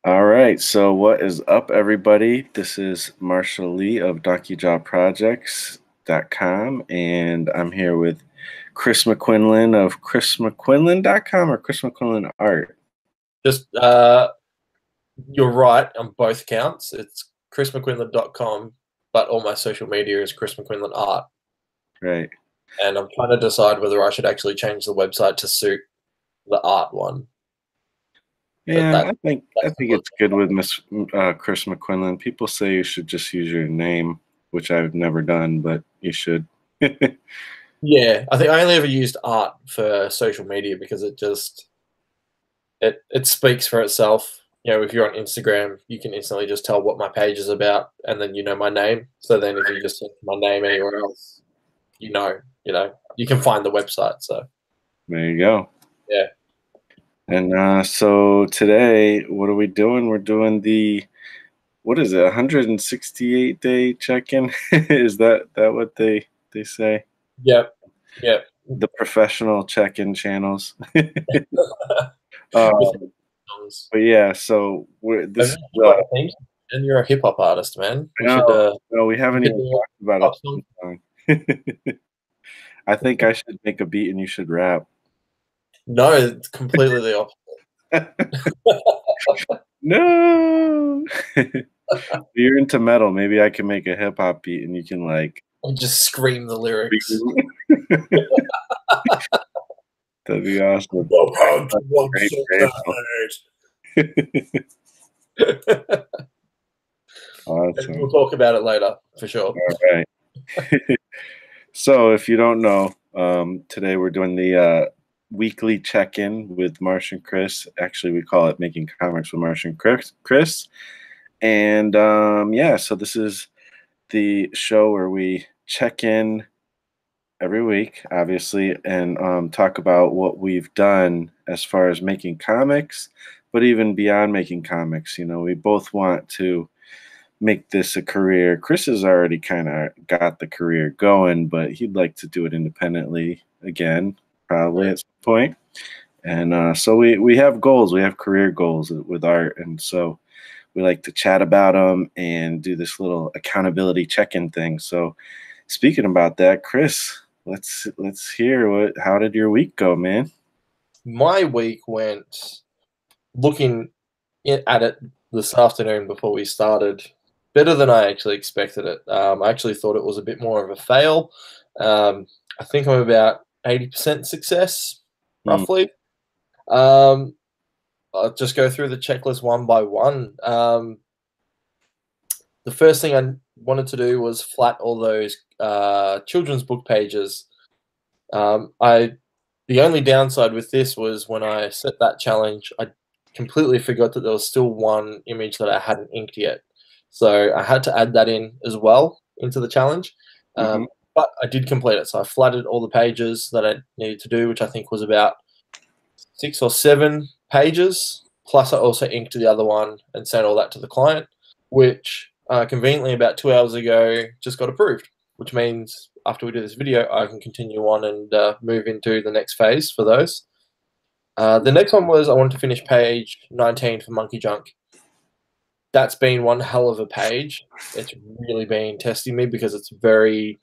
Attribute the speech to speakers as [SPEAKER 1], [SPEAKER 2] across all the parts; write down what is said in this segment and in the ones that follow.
[SPEAKER 1] All right, so what is up, everybody? This is Marshall Lee of DonkeyJobProjects.com, and I'm here with Chris McQuinlan of ChrisMcQuinlan.com or Chris McQuinlan Art.
[SPEAKER 2] Just you're right on both accounts. It's chrismcquinlan.com, but all my social media is Chris McQuinlan Art.
[SPEAKER 1] Right.
[SPEAKER 2] And I'm trying to decide whether I should actually change the website to suit the art one. But
[SPEAKER 1] Yeah, I think it's good with Chris McQuinlan. People say you should just use your name, which I've never done, but you should.
[SPEAKER 2] yeah, I think I only ever used art for social media because it speaks for itself. You know, if you're on Instagram, you can instantly just tell what my page is about, and then you know my name. So then, if you just search my name anywhere else, you can find the website. So
[SPEAKER 1] There you go.
[SPEAKER 2] yeah,
[SPEAKER 1] And so today, what are we doing? We're doing what is it, 168-day check-in? Is that what they say?
[SPEAKER 2] yep, yep.
[SPEAKER 1] The professional check-in channels. Um,
[SPEAKER 2] With songs.
[SPEAKER 1] but yeah, so
[SPEAKER 2] Have
[SPEAKER 1] this
[SPEAKER 2] you
[SPEAKER 1] is
[SPEAKER 2] got a theme? And you're a hip hop artist, man.
[SPEAKER 1] no, no, we haven't
[SPEAKER 2] We should
[SPEAKER 1] even
[SPEAKER 2] do
[SPEAKER 1] talked about
[SPEAKER 2] a
[SPEAKER 1] a
[SPEAKER 2] pop song.
[SPEAKER 1] theme song. I think I should make a beat and you should rap.
[SPEAKER 2] No, it's completely the opposite.
[SPEAKER 1] No. You're into metal. Maybe I can make a hip hop beat and you can like
[SPEAKER 2] I'll just scream the lyrics.
[SPEAKER 1] that'd be awesome.
[SPEAKER 2] Welcome to one
[SPEAKER 1] Great,
[SPEAKER 2] so
[SPEAKER 1] great.
[SPEAKER 2] bad.
[SPEAKER 1] Awesome.
[SPEAKER 2] We'll talk about it later for sure.
[SPEAKER 1] All right. So if you don't know, today we're doing the weekly check-in with Marsh and Chris. Actually, we call it Making Comics with Marsh and Chris. And yeah, so this is the show where we check in every week, obviously, and talk about what we've done as far as making comics, but even beyond making comics. You know, we both want to make this a career. Chris has already kind of got the career going, but he'd like to do it independently again, probably at some point. And so we have goals. We have career goals with art, and so we like to chat about them and do this little accountability check-in thing. So, speaking about that, Chris, let's hear how did your week go, man?
[SPEAKER 2] My week went looking at it this afternoon before we started better than I actually expected it. I actually thought it was a bit more of a fail. I think I'm about 80% success,
[SPEAKER 1] Mm,
[SPEAKER 2] roughly. I'll just go through the checklist one by one. The first thing I wanted to do was flat all those children's book pages. The only downside with this was when I set that challenge, I completely forgot that there was still one image that I hadn't inked yet. So I had to add that in as well into the challenge.
[SPEAKER 1] hmm
[SPEAKER 2] But I did complete it. So I flatted all the pages that I needed to do, which I think was about 6 or 7 pages. Plus, I also inked the other one and sent all that to the client, which conveniently about 2 hours ago just got approved, which means after we do this video, I can continue on and move into the next phase for those. The next one was I wanted to finish page 19 for Monkey Junk. That's been one hell of a page. It's really been testing me because it's very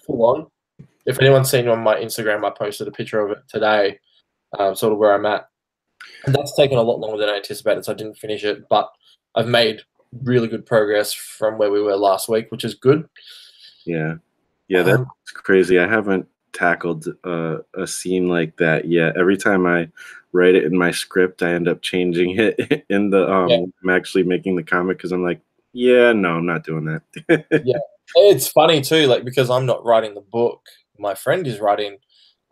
[SPEAKER 2] full on. If anyone's seen on my Instagram, I posted a picture of it today, sort of where I'm at. And that's taken a lot longer than I anticipated, so I didn't finish it. But I've made really good progress from where we were last week, which is good.
[SPEAKER 1] Yeah, yeah, that's crazy. I haven't tackled a scene like that yet. Every time I write it in my script, I end up changing it in the
[SPEAKER 2] Yeah,
[SPEAKER 1] I'm actually making the comic because I'm like, yeah, no, I'm not doing that.
[SPEAKER 2] yeah. It's funny too, like because I'm not writing the book, my friend is writing.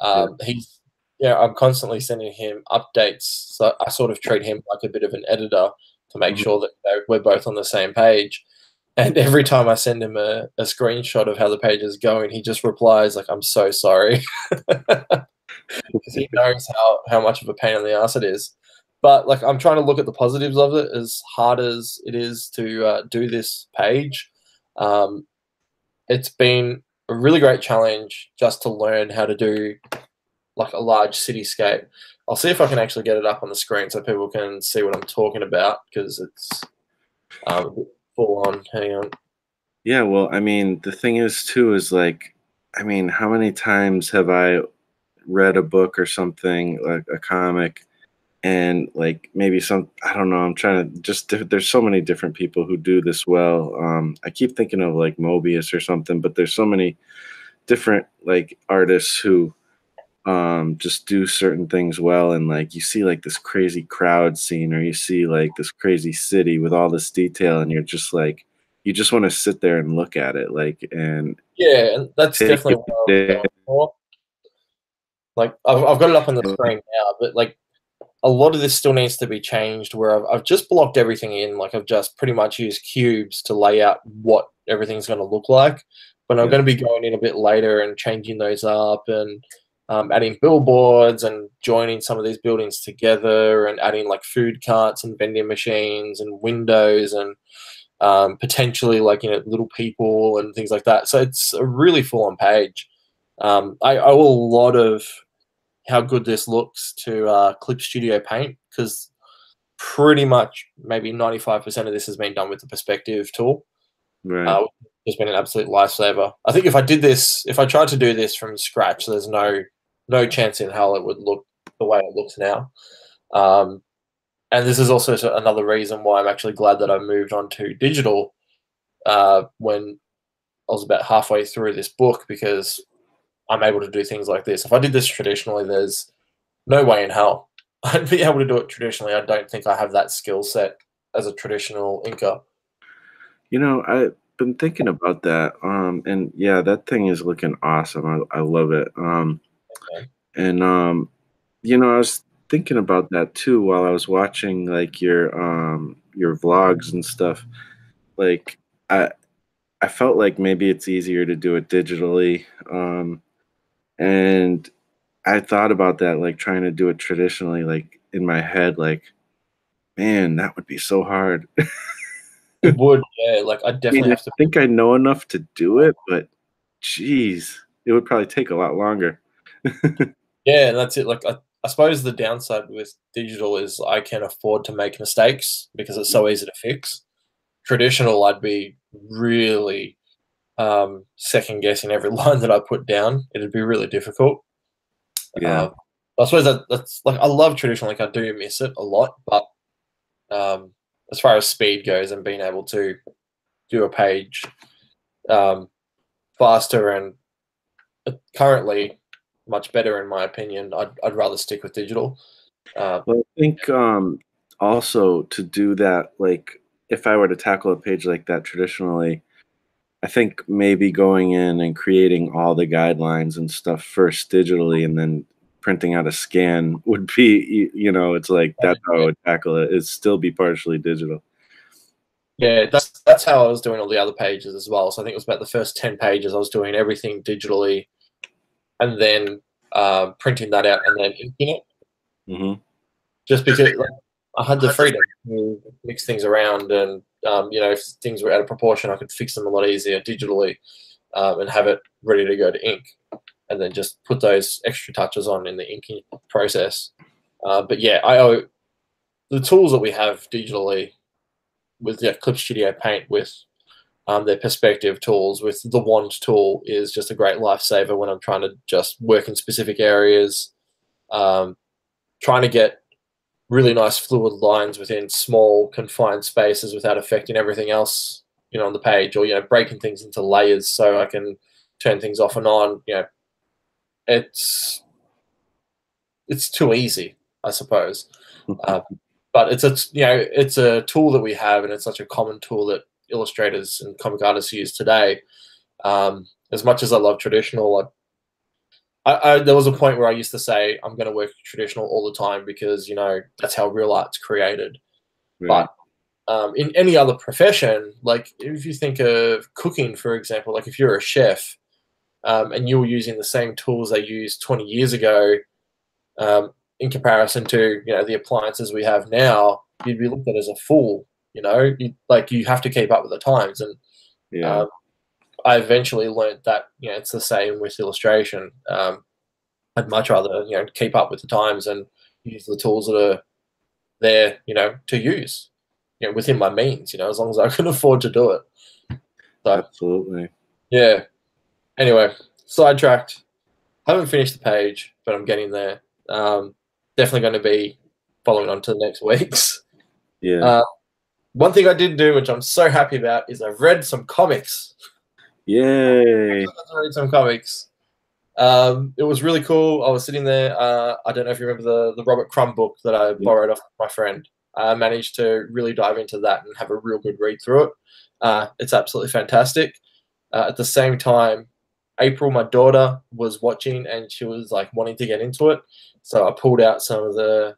[SPEAKER 1] Yeah.
[SPEAKER 2] He's, I'm constantly sending him updates, so I sort of treat him like a bit of an editor to make
[SPEAKER 1] Mhm.
[SPEAKER 2] sure that we're both on the same page. And every time I send him a screenshot of how the page is going, he just replies like, "I'm so sorry," because he knows how much of a pain in the ass it is. But like, I'm trying to look at the positives of it. As hard as it is to do this page, um, it's been a really great challenge just to learn how to do like a large cityscape. I'll see if I can actually get it up on the screen so people can see what I'm talking about, because it's a bit full on. Hang on.
[SPEAKER 1] Yeah, well, I mean, the thing is too is like, I mean, how many times have I read a book or something, like a comic, and like maybe some, I don't know, I'm trying to just there's so many different people who do this well. I keep thinking of like Mobius or something, but there's so many different like artists who just do certain things well, and like you see like this crazy crowd scene, or you see like this crazy city with all this detail, and you're just like, you just want to sit there and look at it, like, and
[SPEAKER 2] Yeah, and that's
[SPEAKER 1] take
[SPEAKER 2] definitely what I was
[SPEAKER 1] it.
[SPEAKER 2] going for. Like I've got it up on the screen now, but like a lot of this still needs to be changed. Where I've just blocked everything in, like I've just pretty much used cubes to lay out what everything's going to look like. But I'm
[SPEAKER 1] Yeah,
[SPEAKER 2] going to be going in a bit later and changing those up, and adding billboards and joining some of these buildings together, and adding like food carts and vending machines and windows, and potentially like little people and things like that. So it's a really full on page. I owe a lot of how good this looks to Clip Studio Paint, because pretty much maybe 95% of this has been done with the perspective tool.
[SPEAKER 1] right.
[SPEAKER 2] It's been an absolute lifesaver. I think if I did this, if I tried to do this from scratch, there's no chance in hell it would look the way it looks now. Um, and this is also another reason why I'm actually glad that I moved on to digital when I was about halfway through this book, because I'm able to do things like this. If I did this traditionally, there's no way in hell I'd be able to do it traditionally. I don't think I have that skill set as a traditional inker.
[SPEAKER 1] You know, I've been thinking about that, and yeah, that thing is looking awesome. I love it.
[SPEAKER 2] Okay.
[SPEAKER 1] And you know, I was thinking about that too while I was watching like your vlogs and stuff. Like, I I felt like maybe it's easier to do it digitally. And I thought about that, like trying to do it traditionally, like in my head, like, man, that would be so hard.
[SPEAKER 2] It would, yeah. Like I
[SPEAKER 1] I mean,
[SPEAKER 2] definitely
[SPEAKER 1] I
[SPEAKER 2] have to.
[SPEAKER 1] think I know enough to do it, but geez, it would probably take a lot longer.
[SPEAKER 2] Yeah, and that's it. Like I suppose the downside with digital is I can afford to make mistakes because it's so easy to fix. Traditional, I'd be really second guessing every line that I put down. It'd be really difficult.
[SPEAKER 1] Yeah,
[SPEAKER 2] Um, I suppose that's like I love traditional. Like I do miss it a lot, but um, as far as speed goes and being able to do a page um, faster and currently much better in my opinion, I'd rather stick with digital. Uh,
[SPEAKER 1] well, I think also to do that, like if I were to tackle a page like that traditionally, I think maybe going in and creating all the guidelines and stuff first digitally, and then printing out a scan would be, you know, it's like that's how I would tackle it. It'd still be partially digital.
[SPEAKER 2] yeah, that's how I was doing all the other pages as well. So I think it was about the first 10 pages. I was doing everything digitally, and then printing that out and then inking it,
[SPEAKER 1] Hmm.
[SPEAKER 2] just because like, I had the freedom to mix things around, and if things were out of proportion, I could fix them a lot easier digitally, and have it ready to go to ink, and then just put those extra touches on in the inking process. But yeah, I owe the tools that we have digitally with Clip Studio Paint, with their perspective tools, with the wand tool is just a great lifesaver when I'm trying to just work in specific areas, um, trying to get really nice fluid lines within small confined spaces without affecting everything else, on the page, or breaking things into layers so I can turn things off and on. It's it's too easy, I suppose. Uh, but it's a tool that we have, and it's such a common tool that illustrators and comic artists use today. As much as I love traditional, there was a point where I used to say I'm going to work traditional all the time because that's how real art's created.
[SPEAKER 1] Right.
[SPEAKER 2] But in any other profession, like if you think of cooking, for example, like if you're a chef and you were using the same tools they used 20 years ago, um, in comparison to the appliances we have now, you'd be looked at as a fool. You have to keep up with the times, and
[SPEAKER 1] Yeah.
[SPEAKER 2] um, I eventually learned that it's the same with illustration. I'd much rather keep up with the times and use the tools that are there, to use, within my means, as long as I can afford to do it. So,
[SPEAKER 1] Absolutely.
[SPEAKER 2] yeah. Anyway, sidetracked. Haven't finished the page, but I'm getting there. Definitely going to be following on to the next weeks.
[SPEAKER 1] Yeah.
[SPEAKER 2] One thing I did do, which I'm so happy about, is I've read some comics.
[SPEAKER 1] Yay.
[SPEAKER 2] I got to read some comics. It was really cool. I was sitting there. I don't know if you remember the Robert Crumb book that I borrowed off my friend. I managed to really dive into that and have a real good read through it. It's absolutely fantastic. At the same time, April, my daughter, was watching and she was like wanting to get into it. So I pulled out some of the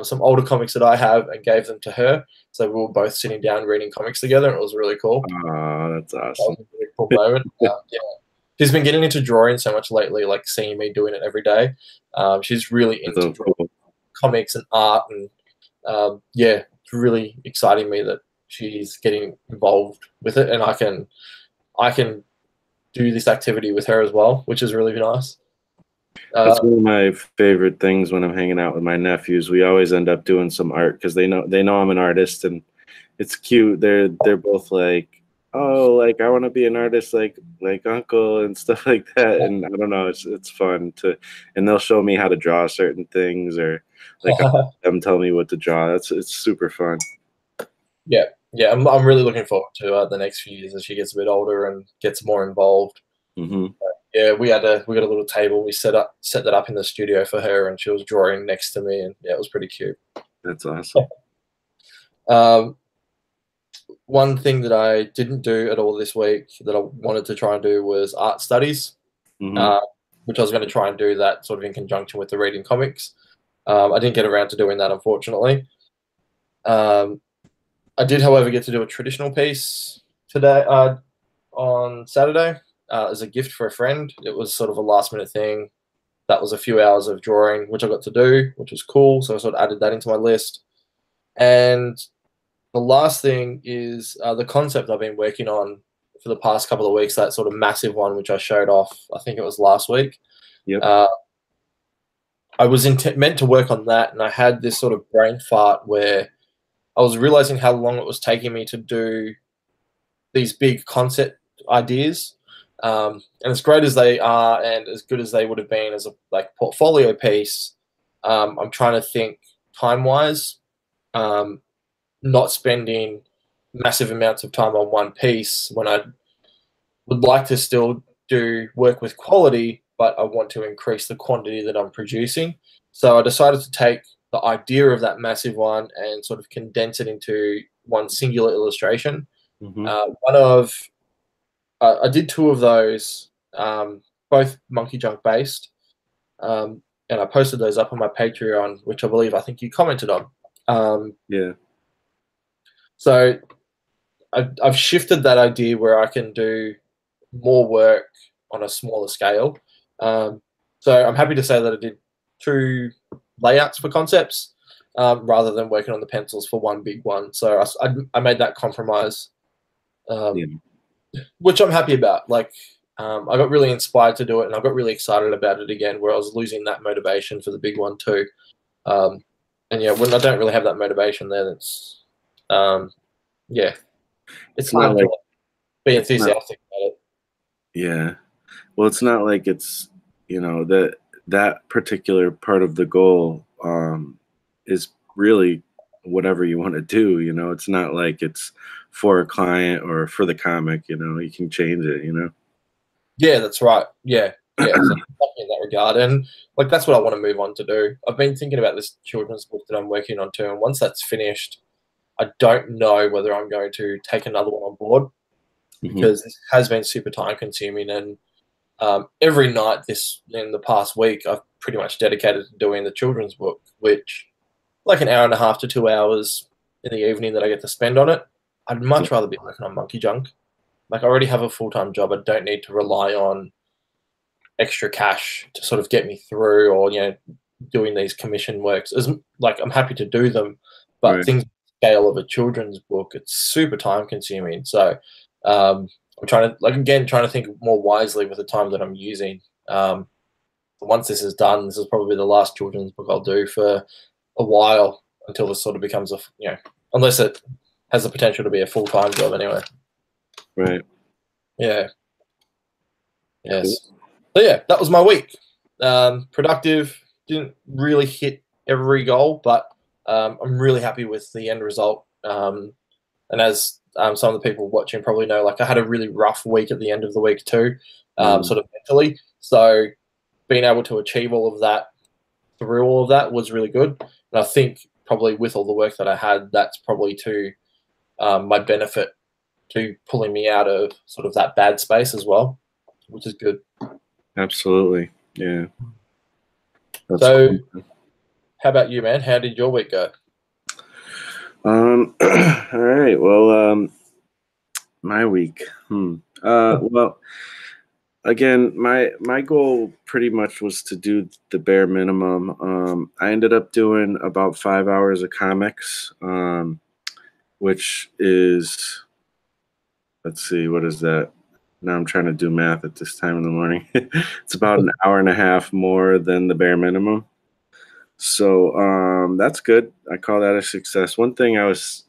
[SPEAKER 2] some older comics that I have and gave them to her. So we were both sitting down reading comics together, and it was really cool.
[SPEAKER 1] Oh, that's awesome.
[SPEAKER 2] That was a really cool moment. Yeah. She's been getting into drawing so much lately, like seeing me doing it every day. She's really into drawing comics and art, and it's really exciting me that she's getting involved with it, and I can do this activity with her as well, which is really nice.
[SPEAKER 1] That's one of my favorite things when I'm hanging out with my nephews. We always end up doing some art because they know I'm an artist, and it's cute. They're both like, oh, like I want to be an artist like Uncle and stuff like that. And I don't know, it's fun and they'll show me how to draw certain things, or like them tell me what to draw. It's super fun.
[SPEAKER 2] Yeah, I'm really looking forward to the next few years as she gets a bit older and gets more involved.
[SPEAKER 1] Mm-hmm.
[SPEAKER 2] We got a little table. We set that up in the studio for her, and she was drawing next to me, and it was pretty cute.
[SPEAKER 1] That's awesome.
[SPEAKER 2] One thing that I didn't do at all this week that I wanted to try and do was art studies, which I was going to try and do that sort of in conjunction with the reading comics. I didn't get around to doing that, unfortunately. I did, however, get to do a traditional piece today on Saturday as a gift for a friend. It was sort of a last-minute thing. That was a few hours of drawing, which I got to do, which was cool. So I sort of added that into my list. And the last thing is the concept I've been working on for the past couple of weeks, that sort of massive one, which I showed off, I think it was last week.
[SPEAKER 1] Yep.
[SPEAKER 2] I was meant to work on that, and I had this sort of brain fart where I was realizing how long it was taking me to do these big concept ideas. And as great as they are and as good as they would have been as a portfolio piece, I'm trying to think time-wise, not spending massive amounts of time on one piece when I would like to still do work with quality, but I want to increase the quantity that I'm producing. So I decided to take the idea of that massive one and sort of condense it into one singular illustration. I did two of those, both Monkey Junk based, and I posted those up on my Patreon, which I think you commented on.
[SPEAKER 1] Yeah.
[SPEAKER 2] So I've shifted that idea where I can do more work on a smaller scale. So I'm happy to say that I did two layouts for concepts rather than working on the pencils for one big one. So I made that compromise, which I'm happy about. I got really inspired to do it, and I got really excited about it again, where I was losing that motivation for the big one too. And when I don't really have that motivation, then it's it's hard to be enthusiastic about it.
[SPEAKER 1] Yeah. Well, it's not like it's, that particular part of the goal is really whatever you want to do. It's not like it's for a client or for the comic. You can change it.
[SPEAKER 2] Yeah, that's right. Yeah. So in that regard, and that's what I want to move on to do. I've been thinking about this children's book that I'm working on too, and once that's finished, I don't know whether I'm going to take another one on board, because this has been super time consuming, and every night in the past week, I've pretty much dedicated to doing the children's book, which an hour and a half to 2 hours in the evening that I get to spend on it. I'd much rather be working on Monkey Junk. I already have a full-time job. I don't need to rely on extra cash to sort of get me through, or doing these commission works. I'm happy to do them, but things scale of a children's book, it's super time consuming. So I'm trying to think more wisely with the time that I'm using. Once this is done, this is probably the last children's book I'll do for a while until this sort of becomes unless it has the potential to be a full-time job anyway.
[SPEAKER 1] Right.
[SPEAKER 2] Yeah. Yes. So yeah, that was my week. Productive. Didn't really hit every goal, but I'm really happy with the end result. And as some of the people watching probably know, like I had a really rough week at the end of the week too, sort of mentally. So being able to achieve all of that through all of that was really good. And I think probably with all the work that I had, that's probably to my benefit to pulling me out of sort of that bad space as well, which is good.
[SPEAKER 1] Absolutely. Yeah. That's
[SPEAKER 2] So
[SPEAKER 1] cool.
[SPEAKER 2] how about you, man? How did your week go?
[SPEAKER 1] All right. Well, my week. Well, again, my goal pretty much was to do the bare minimum. I ended up doing about 5 hours of comics, which is, let's see, what is that? Now I'm trying to do math at this time in the morning. It's about an hour and a half more than the bare minimum. So that's good. I call that a success. One thing I was,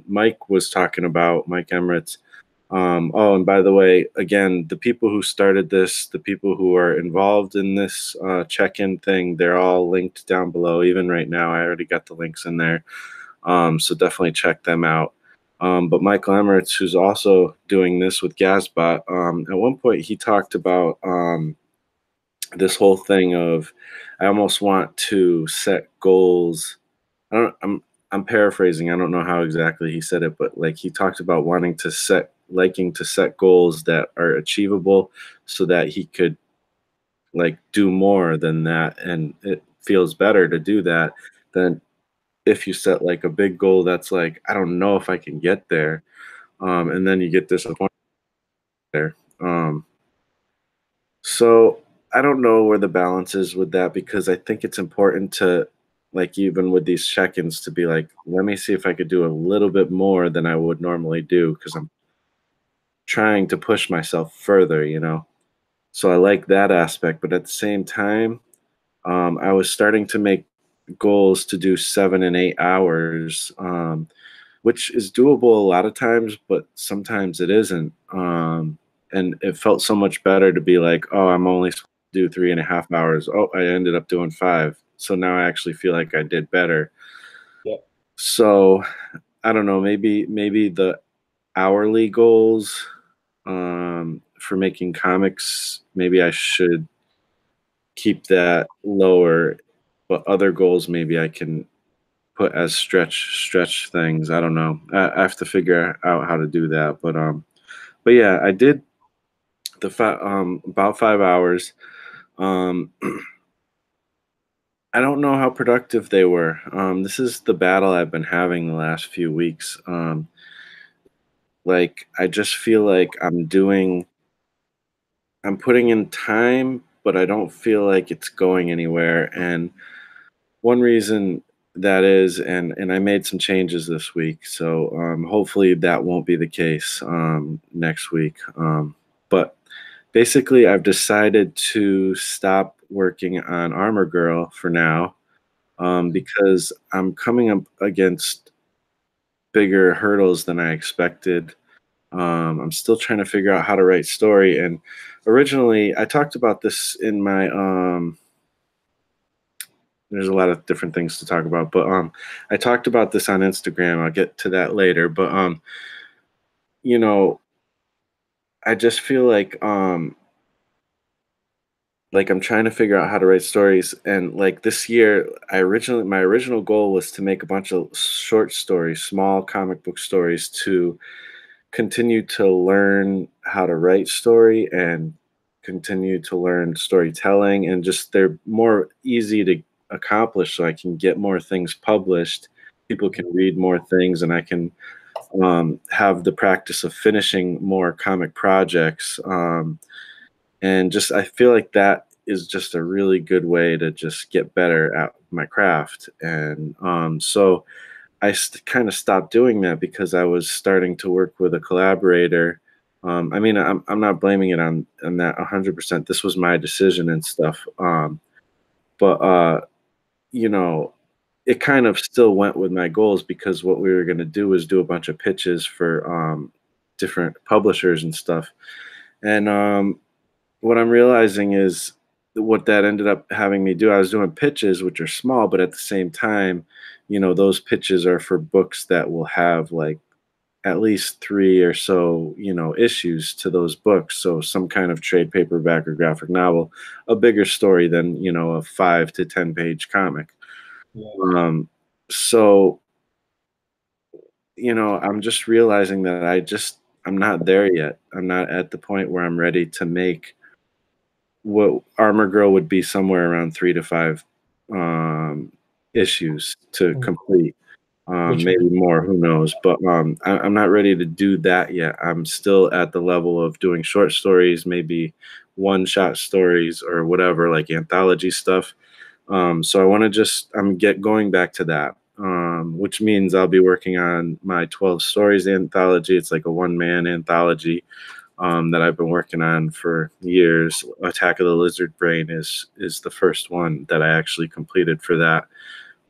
[SPEAKER 1] Mike was talking about, Mike Emirates. Oh, and by the way, again, the people who started this, the people who are involved in this check-in thing, they're all linked down below. Even right now, I already got the links in there. So definitely check them out. But Michael Emirates, who's also doing this with Gazbot, at one point he talked about this whole thing of, I almost want to set goals. I'm paraphrasing. I don't know how exactly he said it, but like he talked about liking to set goals that are achievable so that he could like do more than that. And it feels better to do that than if you set like a big goal that's like, I don't know if I can get there. And then you get disappointed there. So I don't know where the balance is with that, because I think it's important to, like, even with these check-ins, to be like, let me see if I could do a little bit more than I would normally do, because I'm trying to push myself further, So I like that aspect, but at the same time, I was starting to make goals to do 7 and 8 hours, which is doable a lot of times, but sometimes it isn't. And it felt so much better to be like, oh, I'm only supposed to do 3.5 hours. Oh, I ended up doing 5. So now I actually feel like I did better.
[SPEAKER 2] Yeah.
[SPEAKER 1] So I don't know, maybe the hourly goals for making comics, maybe I should keep that lower, but other goals maybe I can put as stretch things. I don't know. I have to figure out how to do that. But yeah, I did about 5 hours. Um, I don't know how productive they were. This is the battle I've been having the last few weeks. Like I just feel like I'm putting in time, but I don't feel like it's going anywhere. And one reason that is, and I made some changes this week, so hopefully that won't be the case next week. But basically, I've decided to stop working on Armor Girl for now, because I'm coming up against bigger hurdles than I expected. I'm still trying to figure out how to write story, and originally I talked about this in my there's a lot of different things to talk about, but I talked about this on Instagram. I'll get to that later, but you know, I just feel like I'm trying to figure out how to write stories. And like this year, my original goal was to make a bunch of short stories, small comic book stories, to continue to learn how to write story and continue to learn storytelling, and just they're more easy to accomplish, so I can get more things published, people can read more things, and I can have the practice of finishing more comic projects. And just I feel like that is just a really good way to just get better at my craft. And so I kind of stopped doing that because I was starting to work with a collaborator. I mean, I'm not blaming it on that 100%. This was my decision and stuff. but you know, it kind of still went with my goals because what we were going to do was do a bunch of pitches for different publishers and stuff. And what I'm realizing is what that ended up having me do. I was doing pitches, which are small, but at the same time, those pitches are for books that will have like at least three or so, issues to those books. So some kind of trade paperback or graphic novel, a bigger story than, a 5 to 10 page comic.
[SPEAKER 2] Yeah.
[SPEAKER 1] Um, so, I'm just realizing that I'm not there yet. I'm not at the point where I'm ready to make what Armor Girl would be somewhere around 3 to 5 issues to
[SPEAKER 2] Mm.
[SPEAKER 1] complete.
[SPEAKER 2] Which
[SPEAKER 1] Maybe more, who knows? But I'm not ready to do that yet. I'm still at the level of doing short stories, maybe one-shot stories or whatever, like anthology stuff. So I want to I'm going back to that, which means I'll be working on my 12 stories anthology. It's like a one-man anthology that I've been working on for years. Attack of the Lizard Brain is the first one that I actually completed for that.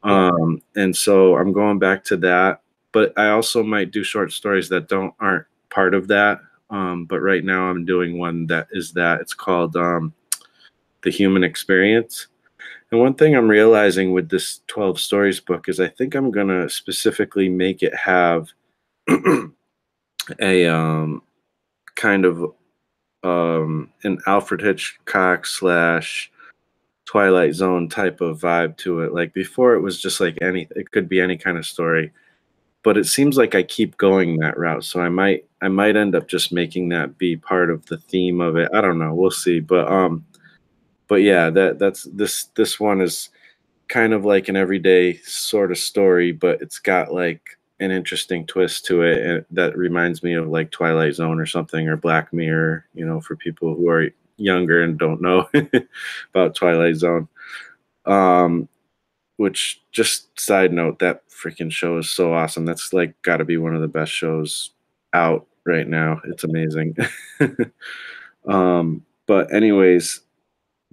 [SPEAKER 1] And so I'm going back to that, but I also might do short stories that aren't part of that. But right now I'm doing one that is that. It's called The Human Experience. And one thing I'm realizing with this 12 stories book is I think I'm going to specifically make it have a kind of an Alfred Hitchcock slash Twilight Zone type of vibe to it. Like before, it was just like it could be any kind of story, but it seems like I keep going that route. So I might end up just making that be part of the theme of it. I don't know. We'll see. But yeah, that's this one is kind of like an everyday sort of story, but it's got like an interesting twist to it, and that reminds me of like Twilight Zone or something, or Black Mirror, for people who are younger and don't know about Twilight Zone. Um, which, just side note, that freaking show is so awesome. That's like got to be one of the best shows out right now. It's amazing. But anyways,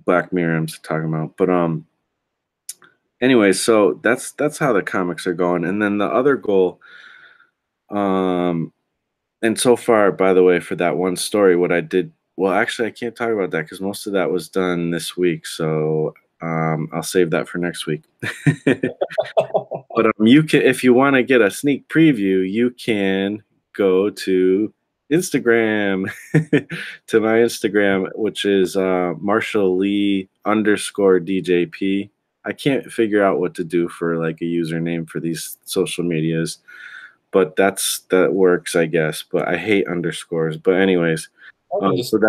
[SPEAKER 1] Black Mirror I'm talking about. But anyways, so that's how the comics are going. And then the other goal, um, and so far, by the way, for that one story, what I did, well, actually, I can't talk about that because most of that was done this week. So I'll save that for next week. But you can, if you want to get a sneak preview, you can go to Instagram, to my Instagram, which is Marshall Lee _DJP. I can't figure out what to do for like a username for these social medias, but that works, I guess. But I hate underscores. But anyways, so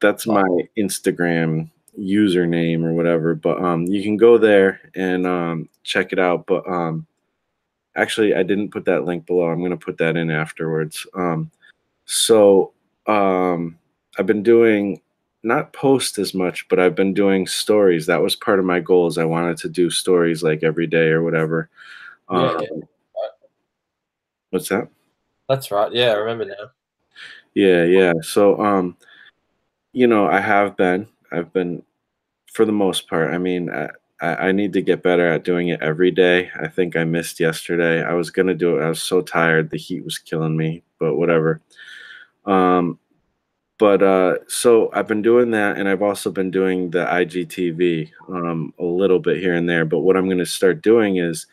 [SPEAKER 1] that's my Instagram username or whatever. But you can go there and check it out. But actually, I didn't put that link below. I'm going to put that in afterwards. So I've been doing, not post as much, but I've been doing stories. That was part of my goals. I wanted to do stories like every day or whatever.
[SPEAKER 2] Yeah,
[SPEAKER 1] What's that?
[SPEAKER 2] that's right. Yeah, I remember now.
[SPEAKER 1] Yeah. So I've been for the most part. I mean, I need to get better at doing it every day. I think I missed yesterday. I was gonna do it. I was so tired. The heat was killing me, but whatever. Um, but so I've been doing that, and I've also been doing the IGTV a little bit here and there. But what I'm gonna start doing is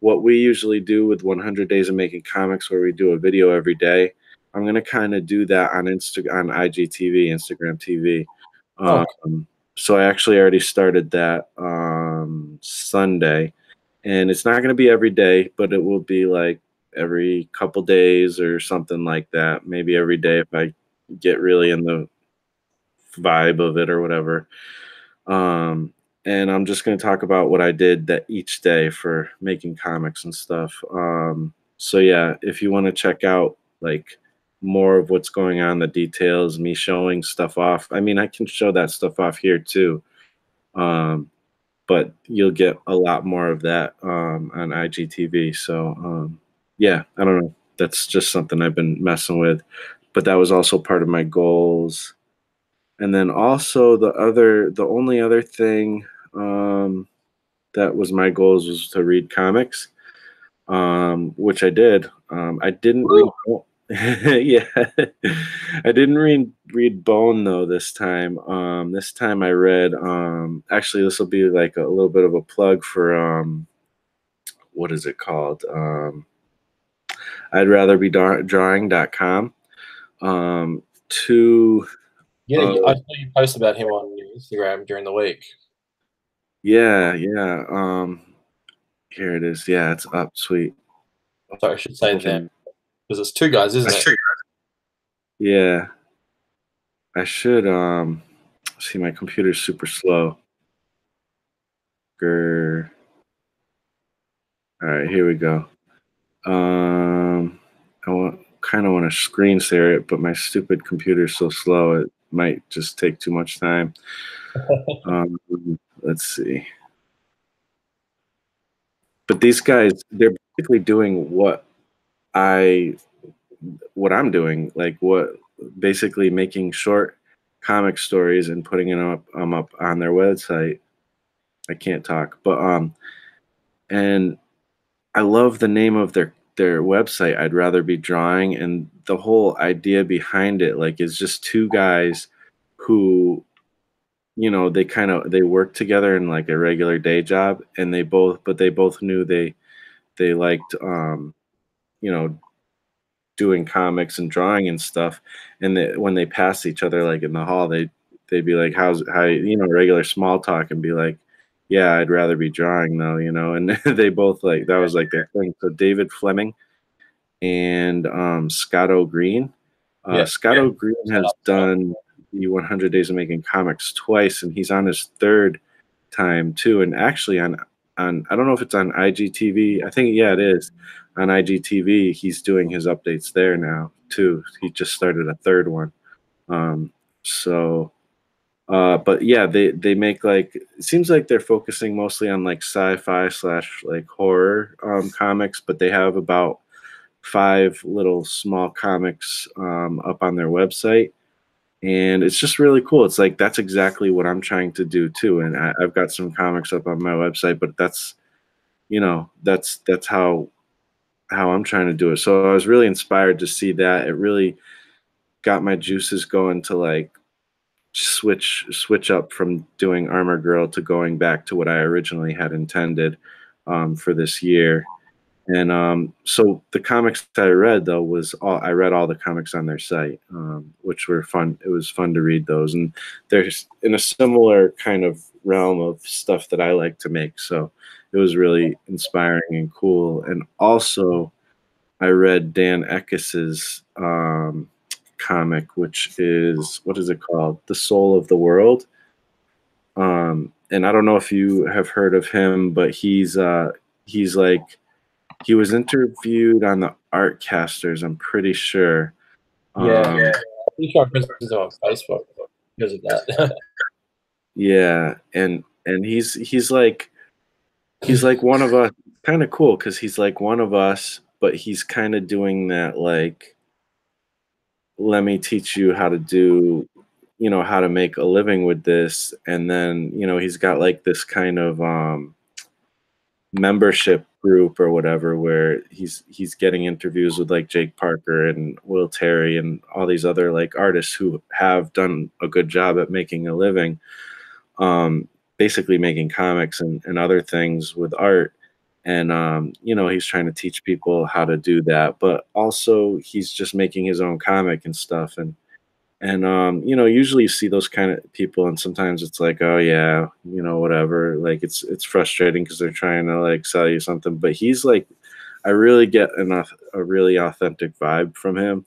[SPEAKER 1] what we usually do with 100 Days of Making Comics, where we do a video every day. I'm gonna kind of do that on IGTV, Instagram TV.
[SPEAKER 2] Oh,
[SPEAKER 1] So I actually already started that Sunday, and it's not going to be every day, but it will be like every couple days or something like that. Maybe every day if I get really in the vibe of it or whatever. Um, and I'm just going to talk about what I did that each day for making comics and stuff. So yeah, if you want to check out like more of what's going on, the details, me showing stuff off. I mean, I can show that stuff off here too. But you'll get a lot more of that on IGTV. So yeah, I don't know. That's just something I've been messing with. But that was also part of my goals. And then also the only other thing that was my goals, was to read comics, which I did. I didn't read. Yeah, I didn't read Bone though this time. This time I read. Actually, this will be like a little bit of a plug for what is it called? I'd rather be drawing.com. To
[SPEAKER 2] Yeah, I saw you post about him on your Instagram during the week.
[SPEAKER 1] yeah. Here it is. Yeah, it's up. Sweet.
[SPEAKER 2] Sorry, I should say them because it's two guys, isn't it?
[SPEAKER 1] Yeah, I should. See, my computer's super slow. Grr. All right, here we go. I kind of want to screen share it, but my stupid computer's so slow it might just take too much time. Let's see. But these guys, they're basically doing what I'm doing, like what basically making short comic stories and putting them up on their website. I can't talk, but and I love the name of their website. I'd rather be drawing, and the whole idea behind it, like, is just two guys who, they work together in like a regular day job, and they both knew they liked you know doing comics and drawing and stuff, and when they pass each other like in the hall, they'd be like, how regular small talk, and be like, yeah, I'd rather be drawing though, and they both, like, that was like their thing. So David Fleming and Scott O'Green. Scott O'Green has done the 100 Days of Making Comics twice, and he's on his third time too. And actually, on I don't know if it's on IGTV. I think, yeah, it is on IGTV. He's doing his updates there now too. He just started a third one. So, but yeah, they make, like, it seems like they're focusing mostly on like sci-fi / like horror comics, but they have about 5 little small comics up on their website, and it's just really cool. It's like, that's exactly what I'm trying to do too, and I've got some comics up on my website, but that's how I'm trying to do it. So I was really inspired to see that. It really got my juices going to, like, switch up from doing Armor Girl to going back to what I originally had intended for this year. And so the comics that I read, though, I read all the comics on their site, which were fun. It was fun to read those, and they're in a similar kind of realm of stuff that I like to make. So it was really inspiring and cool. And also, I read Dan Eckes's comic, which is, what is it called? The Soul of the World. And I don't know if you have heard of him, but he's like, he was interviewed on the Artcasters, I'm pretty sure.
[SPEAKER 2] Yeah. I'm pretty sure I posted him on Facebook because of that.
[SPEAKER 1] Yeah, and he's like one of us. Kind of cool because he's like one of us, but he's kind of doing that, like, let me teach you how to do, how to make a living with this. And then, he's got like this kind of membership group or whatever, where he's getting interviews with like Jake Parker and Will Terry and all these other like artists who have done a good job at making a living, basically making comics and other things with art. And he's trying to teach people how to do that, but also he's just making his own comic and stuff. And usually you see those kind of people, and sometimes it's like, oh yeah, whatever. Like, it's frustrating because they're trying to like sell you something. But he's like, I really get a really authentic vibe from him,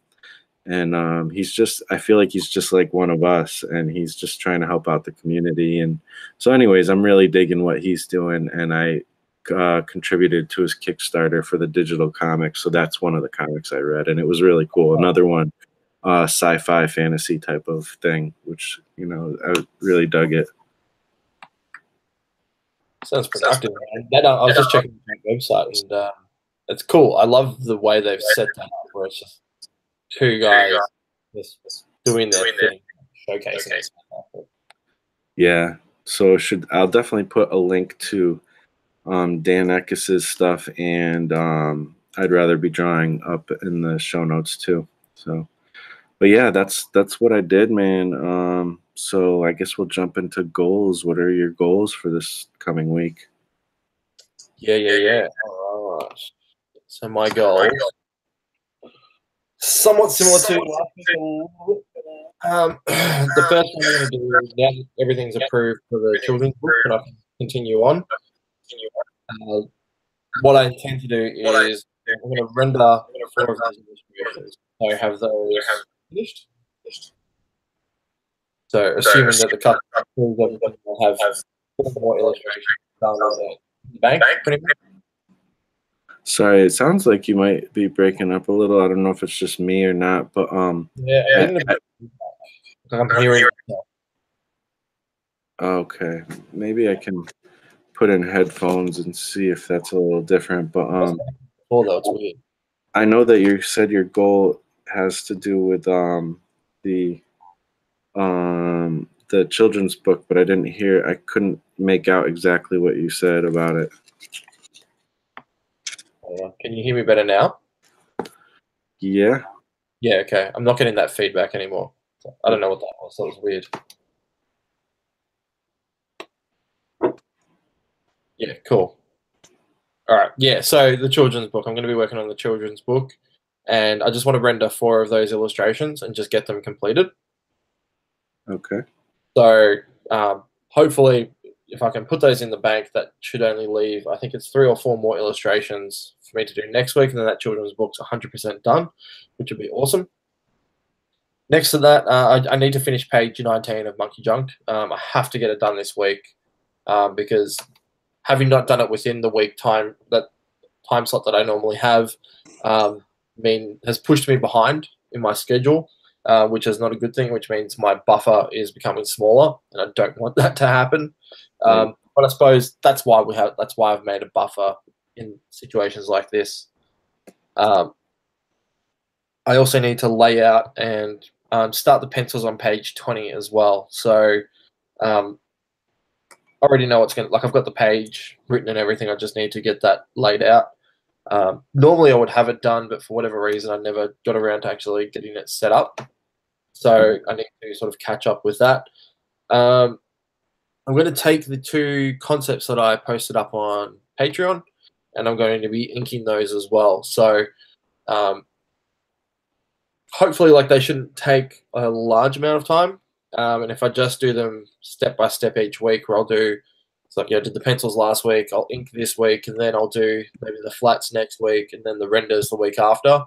[SPEAKER 1] and I feel like he's just like one of us, and he's just trying to help out the community. And so, anyways, I'm really digging what he's doing, and I contributed to his Kickstarter for the digital comics. So that's one of the comics I read, and it was really cool. Another one. Sci-fi fantasy type of thing, which I really dug it.
[SPEAKER 2] Sounds productive, man. I was just checking the website, and it's cool. I love the way they've set that up, where it's just two guys just doing their thing, showcasing.
[SPEAKER 1] Yeah, So I'll definitely put a link to Dan Eckes's stuff, and I'd rather be drawing up in the show notes too. So, but yeah, that's what I did, man. So I guess we'll jump into goals. What are your goals for this coming week?
[SPEAKER 2] Yeah. All right. So my goal, somewhat similar to last week. The first thing I'm going to do is, now that everything's approved for the children's book, and I can continue on. What I intend to do is I'm going to render 4 of those illustrations. So I have those finished. So assuming that the customer approves everything, I'll have 4 more illustrations done in the bank, pretty much.
[SPEAKER 1] Sorry, it sounds like you might be breaking up a little. I don't know if it's just me or not, but
[SPEAKER 2] Yeah, I'm hearing myself.
[SPEAKER 1] Okay, maybe I can put in headphones and see if that's a little different. But
[SPEAKER 2] Although it's weird.
[SPEAKER 1] I know that you said your goal has to do with the children's book, but I couldn't make out exactly what you said about it.
[SPEAKER 2] Can you hear me better now?
[SPEAKER 1] Yeah.
[SPEAKER 2] Yeah, okay. I'm not getting that feedback anymore. I don't know what that was. That was weird. Yeah, cool. All right. Yeah, so the children's book. I'm going to be working on the children's book, and I just want to render 4 of those illustrations and just get them completed.
[SPEAKER 1] Okay.
[SPEAKER 2] So hopefully, if I can put those in the bank, that should only leave, I think it's 3 or 4 more illustrations for me to do next week, and then that children's book's 100% done, which would be awesome. Next to that, I need to finish page 19 of Monkey Junk. I have to get it done this week because having not done it within the week time slot that I normally have, has pushed me behind in my schedule, which is not a good thing. Which means my buffer is becoming smaller, and I don't want that to happen. But I suppose that's why I've made a buffer in situations like this. I also need to lay out and start the pencils on page 20 as well. So I already know what's going to, like, I've got the page written and everything. I just need to get that laid out. Normally I would have it done, but for whatever reason, I never got around to actually getting it set up. So I need to sort of catch up with that. I'm going to take the 2 concepts that I posted up on Patreon, and I'm going to be inking those as well. So hopefully, like, they shouldn't take a large amount of time. And if I just do them step by step each week, where I'll do, it's like, I did the pencils last week, I'll ink this week, and then I'll do maybe the flats next week, and then the renders the week after.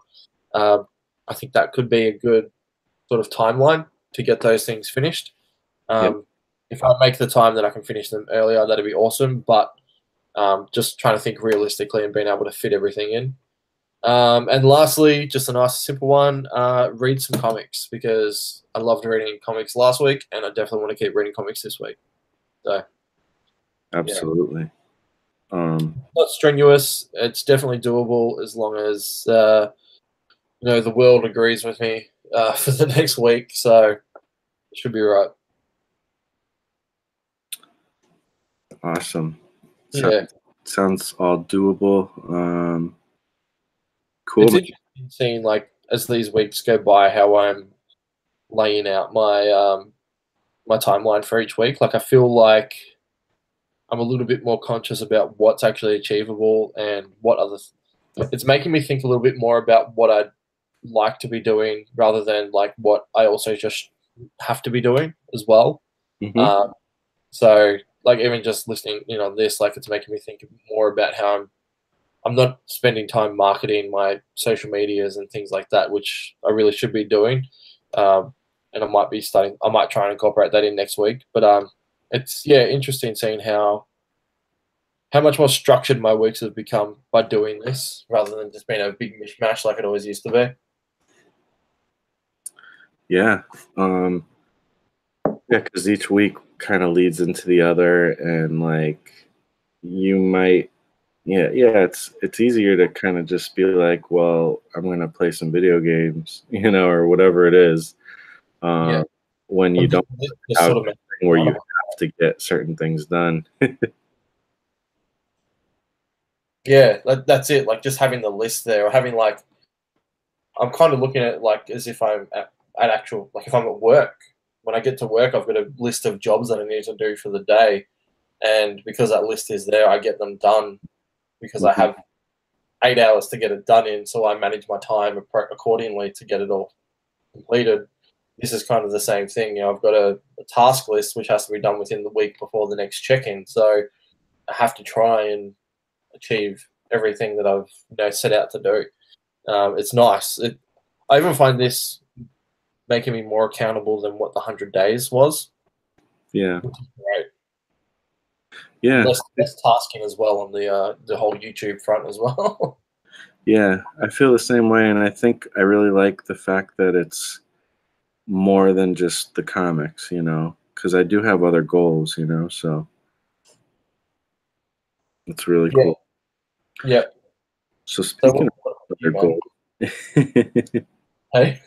[SPEAKER 2] I think that could be a good sort of timeline to get those things finished. If I make the time that I can finish them earlier, that'd be awesome. But just trying to think realistically and being able to fit everything in. And lastly, just a nice simple one, read some comics, because I loved reading comics last week, and I definitely want to keep reading comics this week. So,
[SPEAKER 1] absolutely.
[SPEAKER 2] Yeah. Not strenuous. It's definitely doable as long as the world agrees with me for the next week. So it should be right.
[SPEAKER 1] Awesome.
[SPEAKER 2] Sounds
[SPEAKER 1] all doable. Cool.
[SPEAKER 2] It's interesting seeing, like, as these weeks go by, how I'm laying out my my timeline for each week. Like, I feel like I'm a little bit more conscious about what's actually achievable and what other. It's making me think a little bit more about what I'd like to be doing, rather than like what I also just have to be doing as well.
[SPEAKER 1] Mm-hmm.
[SPEAKER 2] So, like, even just listening, this, like, it's making me think more about how I'm not spending time marketing my social medias and things like that, which I really should be doing. And I might try and incorporate that in next week. But it's interesting seeing how much more structured my weeks have become by doing this, rather than just being a big mishmash like it always used to be.
[SPEAKER 1] Yeah. Because each week kind of leads into the other, and like you might, it's easier to kind of just be like, well, I'm going to play some video games, or whatever it is. When you don't have where you have to get certain things done.
[SPEAKER 2] Yeah, that's it. Like just having the list there, or having like, I'm kind of looking at it like as if I'm at actual, like if I'm at work. When I get to work, I've got a list of jobs that I need to do for the day, and because that list is there, I get them done because I
[SPEAKER 1] Mhm.
[SPEAKER 2] have 8 hours to get it done in. So I manage my time accordingly to get it all completed. This is kind of the same thing. I've got a task list which has to be done within the week before the next check-in. So I have to try and achieve everything that I've set out to do. It's nice. I even find this making me more accountable than what the 100 days was,
[SPEAKER 1] Yeah.
[SPEAKER 2] which is great.
[SPEAKER 1] Yeah.
[SPEAKER 2] Less tasking as well on the whole YouTube front as well.
[SPEAKER 1] Yeah. I feel the same way. And I think I really like the fact that it's more than just the comics, because I do have other goals, so it's really
[SPEAKER 2] Yeah,
[SPEAKER 1] cool.
[SPEAKER 2] yeah.
[SPEAKER 1] So
[SPEAKER 2] So
[SPEAKER 1] speaking
[SPEAKER 2] what
[SPEAKER 1] of
[SPEAKER 2] you,
[SPEAKER 1] other
[SPEAKER 2] man?
[SPEAKER 1] goals,
[SPEAKER 2] Hey,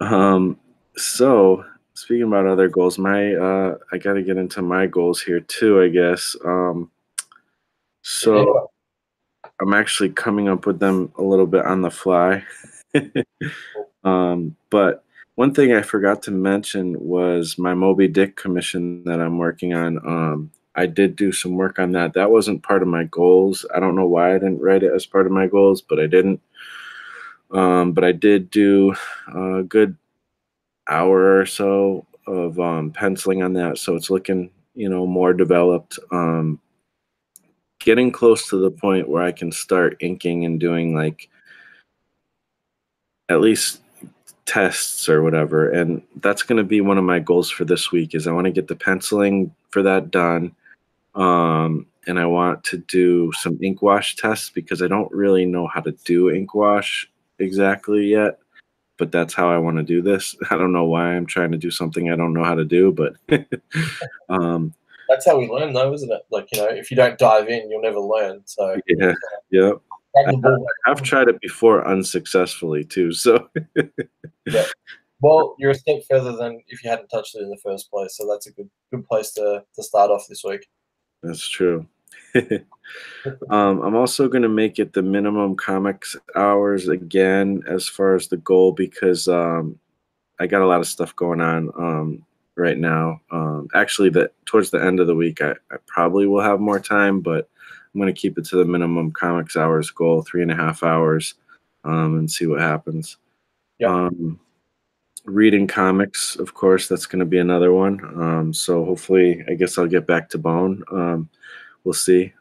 [SPEAKER 1] um, so speaking about other goals, I got to get into my goals here too, I guess.
[SPEAKER 2] yeah,
[SPEAKER 1] So I'm actually coming up with them a little bit on the fly. But one thing I forgot to mention was my Moby Dick commission that I'm working on. I did do some work on that. That wasn't part of my goals. I don't know why I didn't write it as part of my goals, but I didn't. But I did do a good hour or so of penciling on that, so it's looking, more developed. Getting close to the point where I can start inking and doing like at least tests or whatever, and that's going to be one of my goals for this week. Is I want to get the penciling for that done, and I want to do some ink wash tests because I don't really know how to do ink wash exactly yet, but that's how I want to do this. I don't know why I'm trying to do something I don't know how to do, but um,
[SPEAKER 2] that's how we learn, though, isn't it? Like if you don't dive in, you'll never learn. So
[SPEAKER 1] yeah, yeah.
[SPEAKER 2] grab
[SPEAKER 1] I
[SPEAKER 2] the ball.
[SPEAKER 1] have tried it before unsuccessfully too, so
[SPEAKER 2] Yeah. Well, you're a step further than if you hadn't touched it in the first place. So that's a good place to start off this week.
[SPEAKER 1] that's true. I'm also going to make it the minimum comics hours again as far as the goal because I got a lot of stuff going on right now. Actually, towards the end of the week, I probably will have more time, but I'm going to keep it to the minimum comics hours goal, 3.5 hours, and see what happens.
[SPEAKER 2] Yeah.
[SPEAKER 1] Reading comics, of course, that's going to be another one. So hopefully, I guess I'll get back to Bone. We'll see.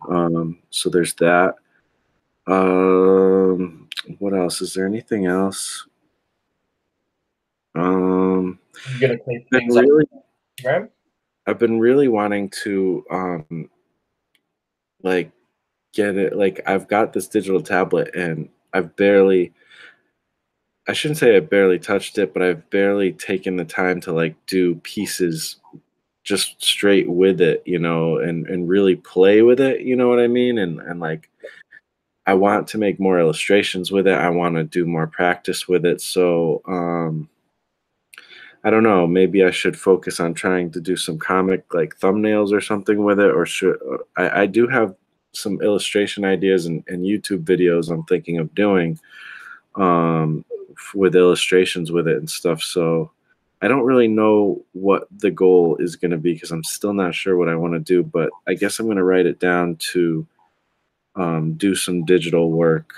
[SPEAKER 1] So there's that. What else? Is there anything else?
[SPEAKER 2] You're gonna keep
[SPEAKER 1] Been
[SPEAKER 2] things up
[SPEAKER 1] really,
[SPEAKER 2] on Instagram.
[SPEAKER 1] I've been really wanting to like get it. Like I've got this digital tablet, and I shouldn't say I barely touched it, but I've barely taken the time to like do pieces just straight with it, and really play with it. You know what I mean? And like I want to make more illustrations with it. I want to do more practice with it. So I don't know. Maybe I should focus on trying to do some comic like thumbnails or something with it. Or should I do have some illustration ideas and YouTube videos I'm thinking of doing with illustrations with it and stuff. So I don't really know what the goal is going to be because I'm still not sure what I want to do. But I guess I'm going to write it down to do some digital work.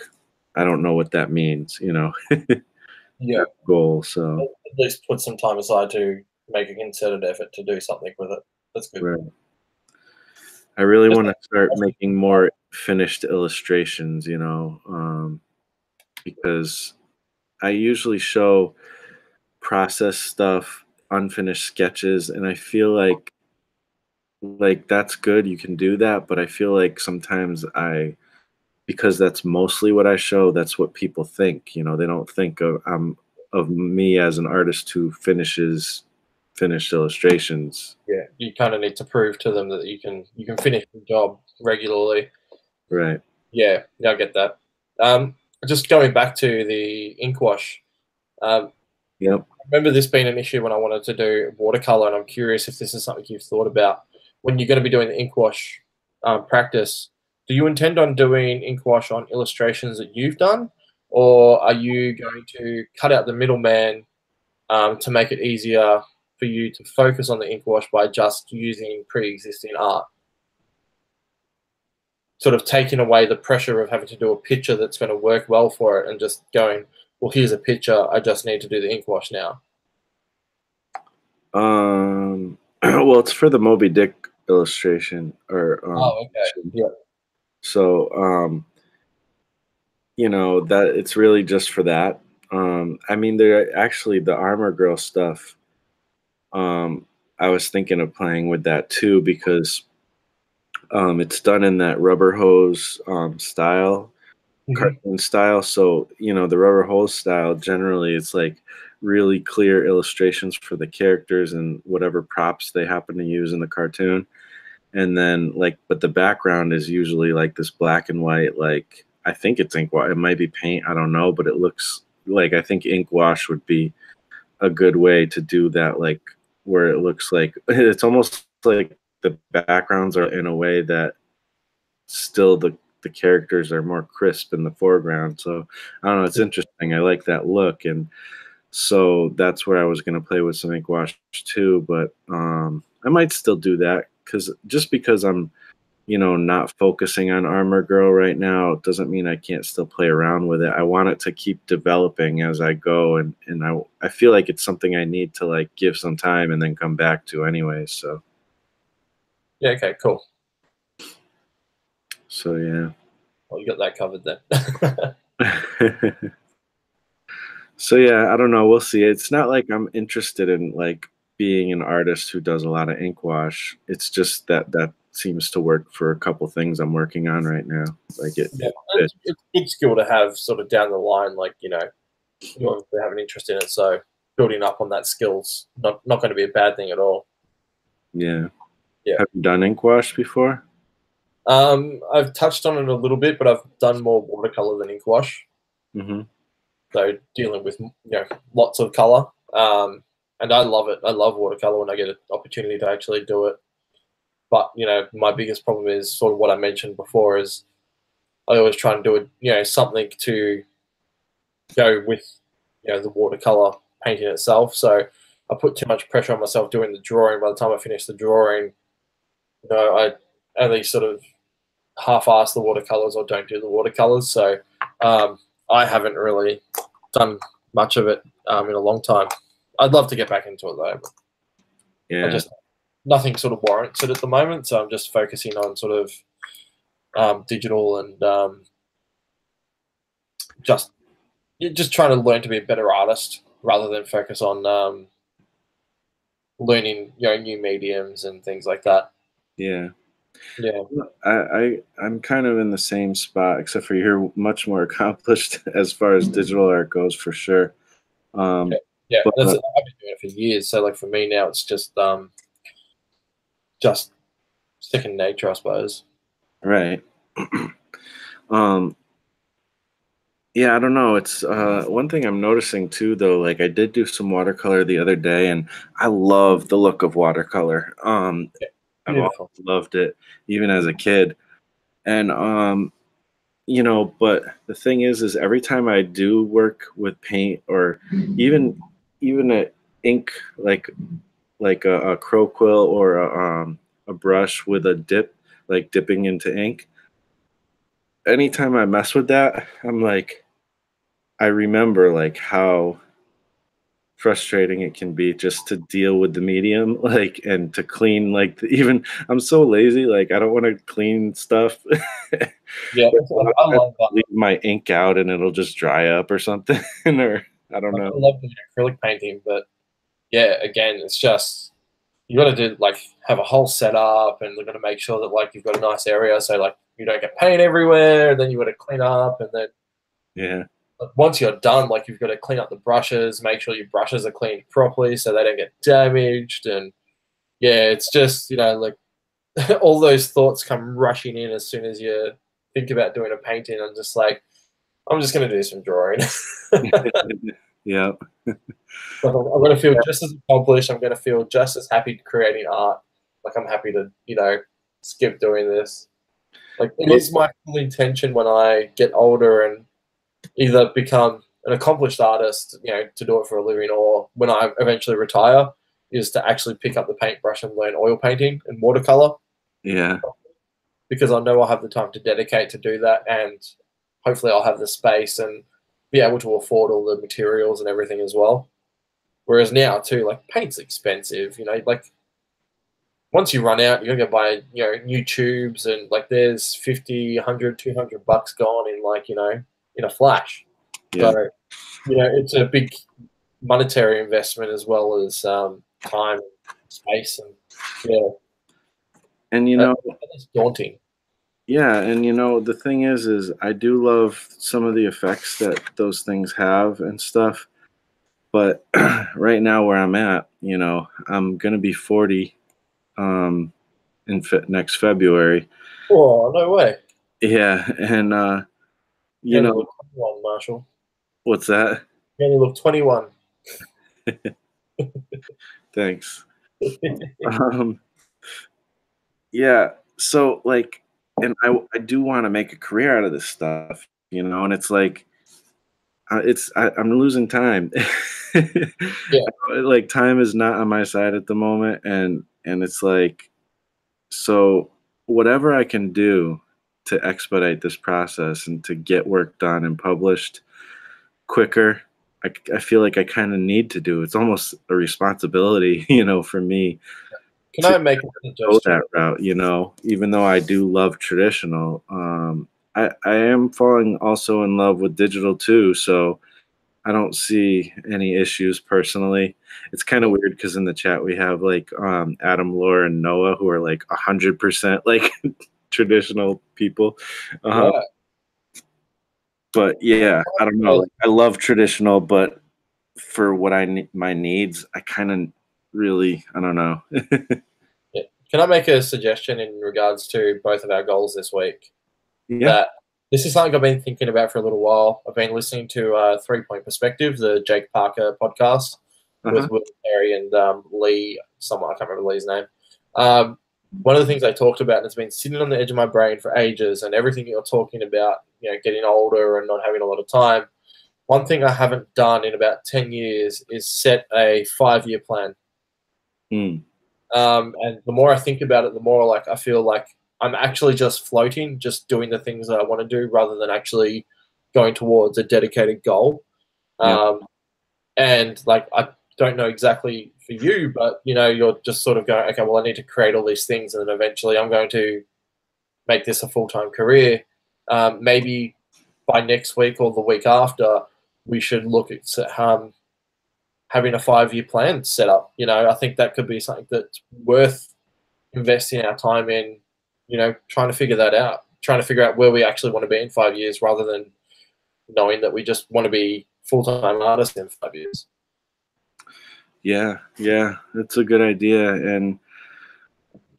[SPEAKER 1] I don't know what that means,
[SPEAKER 2] Yeah.
[SPEAKER 1] that goal. So,
[SPEAKER 2] At least put some time aside to make a concerted effort to do something with it. That's good.
[SPEAKER 1] right. I really
[SPEAKER 2] Just
[SPEAKER 1] want to start
[SPEAKER 2] like,
[SPEAKER 1] making more finished illustrations, because I usually show process stuff, unfinished sketches, and I feel like that's good. You can do that, but I feel like sometimes because that's mostly what I show, that's what people think. They don't think of me as an artist who finishes finished illustrations.
[SPEAKER 2] yeah, you kind of need to prove to them that you can finish the job regularly.
[SPEAKER 1] Right.
[SPEAKER 2] Yeah, yeah, I get that. Just going back to the ink wash, um,
[SPEAKER 1] Yep.
[SPEAKER 2] Remember this being an issue when I wanted to do watercolor, and I'm curious if this is something you've thought about when you're going to be doing the ink wash practice. Do you intend on doing ink wash on illustrations that you've done, or are you going to cut out the middleman to make it easier for you to focus on the ink wash by just using pre-existing art? Sort of taking away the pressure of having to do a picture that's going to work well for it and just going, well, here's a picture, I just need to do the ink wash now.
[SPEAKER 1] Well, it's for the Moby Dick illustration or
[SPEAKER 2] Oh, okay. Yeah.
[SPEAKER 1] so that it's really just for that. I mean, there actually the Armor Girl stuff. I was thinking of playing with that too because it's done in that rubber hose style,
[SPEAKER 2] Mhm.
[SPEAKER 1] cartoon style. So, the rubber hose style, generally, it's like really clear illustrations for the characters and whatever props they happen to use in the cartoon. And then, like, but the background is usually like this black and white, like, I think it's ink wash. It might be paint. I don't know, but it looks like I think ink wash would be a good way to do that, like, where it looks like it's almost like the backgrounds are in a way that still the characters are more crisp in the foreground. So I don't know, it's interesting. I like that look, and so that's where I was going to play with some ink wash too. But I might still do that because I'm not focusing on Armor Girl right now doesn't mean I can't still play around with it. I want it to keep developing as I go, and I feel like it's something I need to like give some time and then come back to anyway.
[SPEAKER 2] Yeah, okay, cool.
[SPEAKER 1] So yeah.
[SPEAKER 2] Well, you got that covered then.
[SPEAKER 1] So yeah, I don't know. We'll see. It's not like I'm interested in like being an artist who does a lot of ink wash. It's just that seems to work for a couple things I'm working on right now. Like
[SPEAKER 2] Yeah,
[SPEAKER 1] it fits.
[SPEAKER 2] it's a good skill to have sort of down the line. Like, you obviously have an interest in it, so building up on that skill's not going to be a bad thing at all.
[SPEAKER 1] Yeah.
[SPEAKER 2] Yeah.
[SPEAKER 1] Have you done ink wash before?
[SPEAKER 2] I've touched on it a little bit, but I've done more watercolor than ink wash.
[SPEAKER 1] Hmm.
[SPEAKER 2] So dealing with lots of color, and I love it. I love watercolor when I get an opportunity to actually do it. But my biggest problem is sort of what I mentioned before is I always try and do it, something to go with, the watercolor painting itself. So I put too much pressure on myself doing the drawing. By the time I finish the drawing, I only sort of half-ass the watercolors or don't do the watercolors. So I haven't really done much of it in a long time. I'd love to get back into it though. But I
[SPEAKER 1] Yeah.
[SPEAKER 2] just nothing sort of warrants it at the moment. So I'm just focusing on sort of digital and just trying to learn to be a better artist rather than focus on learning new mediums and things like that.
[SPEAKER 1] Yeah.
[SPEAKER 2] Yeah,
[SPEAKER 1] I'm kind of in the same spot, except for you're much more accomplished as far as digital art goes, for sure.
[SPEAKER 2] yeah,
[SPEAKER 1] Um,
[SPEAKER 2] yeah.
[SPEAKER 1] but
[SPEAKER 2] That's it. I've been doing it for years. So like for me now, it's just second nature, I suppose.
[SPEAKER 1] right. um, yeah, I don't know. It's one thing I'm noticing too, though. Like I did do some watercolor the other day, and I love the look of watercolor.
[SPEAKER 2] Yeah,
[SPEAKER 1] I've always
[SPEAKER 2] beautiful.
[SPEAKER 1] loved it, even as a kid. And but the thing is every time I do work with paint or even a ink, like a crow quill or a brush with a dip, like dipping into ink, anytime I mess with that, I'm like, I remember like how frustrating it can be just to deal with the medium, like, and to clean, like, even I'm so lazy, like I don't want to clean stuff.
[SPEAKER 2] Yeah, I
[SPEAKER 1] I
[SPEAKER 2] love
[SPEAKER 1] leave my ink out and it'll just dry up or something, or I don't
[SPEAKER 2] like
[SPEAKER 1] know.
[SPEAKER 2] I love doing acrylic painting, but yeah, again, it's just you got to do like have a whole setup, and you're got to make sure that like you've got a nice area, so like you don't get paint everywhere. And then you got to clean up, and then
[SPEAKER 1] Yeah,
[SPEAKER 2] once you're done, like you've got to clean up the brushes, make sure your brushes are cleaned properly so they don't get damaged. And yeah, it's just like all those thoughts come rushing in as soon as you think about doing a painting. I'm just like, I'm just gonna do some drawing.
[SPEAKER 1] yeah.
[SPEAKER 2] Like, I'm going to feel just as accomplished. I'm going to feel just as happy creating art. Like I'm happy to, skip doing this. Like it is my full intention when I get older and either become an accomplished artist, to do it for a living, or when I eventually retire, is to actually pick up the paintbrush and learn oil painting and watercolor.
[SPEAKER 1] Yeah.
[SPEAKER 2] Because I know I'll have the time to dedicate to do that, and hopefully I'll have the space and be able to afford all the materials and everything as well. Whereas now too, like paint's expensive, like once you run out, you're gonna go buy, new tubes, and like there's 50, 100, $200 gone in like, in a flash.
[SPEAKER 1] Yeah.
[SPEAKER 2] So, it's a big monetary investment as well as time, and space, and yeah,
[SPEAKER 1] And
[SPEAKER 2] that's daunting.
[SPEAKER 1] yeah, and the thing is I do love some of the effects that those things have and stuff. But right now where I'm at, I'm gonna be 40 in next February.
[SPEAKER 2] Oh, no way.
[SPEAKER 1] Yeah, and
[SPEAKER 2] You only look 21, Marshall.
[SPEAKER 1] what's that?
[SPEAKER 2] You only look 21.
[SPEAKER 1] Thanks. Yeah, so like, and I do want to make a career out of this stuff, and it's like I'm losing time.
[SPEAKER 2] Yeah.
[SPEAKER 1] Like time is not on my side at the moment, and it's like, so whatever I can do to expedite this process and to get work done and published quicker, I feel like I kind of need to do. It's almost a responsibility, for me
[SPEAKER 2] Can
[SPEAKER 1] to
[SPEAKER 2] I make a
[SPEAKER 1] go
[SPEAKER 2] suggestion?
[SPEAKER 1] that route, even though I do love traditional. I am falling also in love with digital too, so I don't see any issues personally. It's kind of weird because in the chat we have like Adam, Laura, and Noah who are like 100% like traditional people. Uh,
[SPEAKER 2] Yeah.
[SPEAKER 1] but yeah, I don't know. Like, I love traditional, but for what I need, my needs, I kind of really, I don't know.
[SPEAKER 2] Yeah. Can I make a suggestion in regards to both of our goals this week?
[SPEAKER 1] Yeah.
[SPEAKER 2] That this is something I've been thinking about for a little while. I've been listening to 3 Point Perspective, the Jake Parker podcast
[SPEAKER 1] Uh-huh.
[SPEAKER 2] with Will Perry and Lee, someone I can't remember Lee's name. One of the things they talked about, and it's been sitting on the edge of my brain for ages, and everything you're talking about, getting older and not having a lot of time. One thing I haven't done in about 10 years is set a 5-year plan.
[SPEAKER 1] Mm.
[SPEAKER 2] And the more I think about it, the more like I feel like I'm actually just floating, just doing the things that I want to do rather than actually going towards a dedicated goal.
[SPEAKER 1] Yeah.
[SPEAKER 2] And like I don't know exactly for you, but you're just sort of going, okay, well, I need to create all these things, and then eventually I'm going to make this a full-time career. Maybe by next week or the week after, we should look at having a 5-year plan set up. I think that could be something that's worth investing our time in, trying to figure that out, trying to figure out where we actually want to be in 5 years rather than knowing that we just want to be full-time artists in 5 years.
[SPEAKER 1] Yeah, that's a good idea. And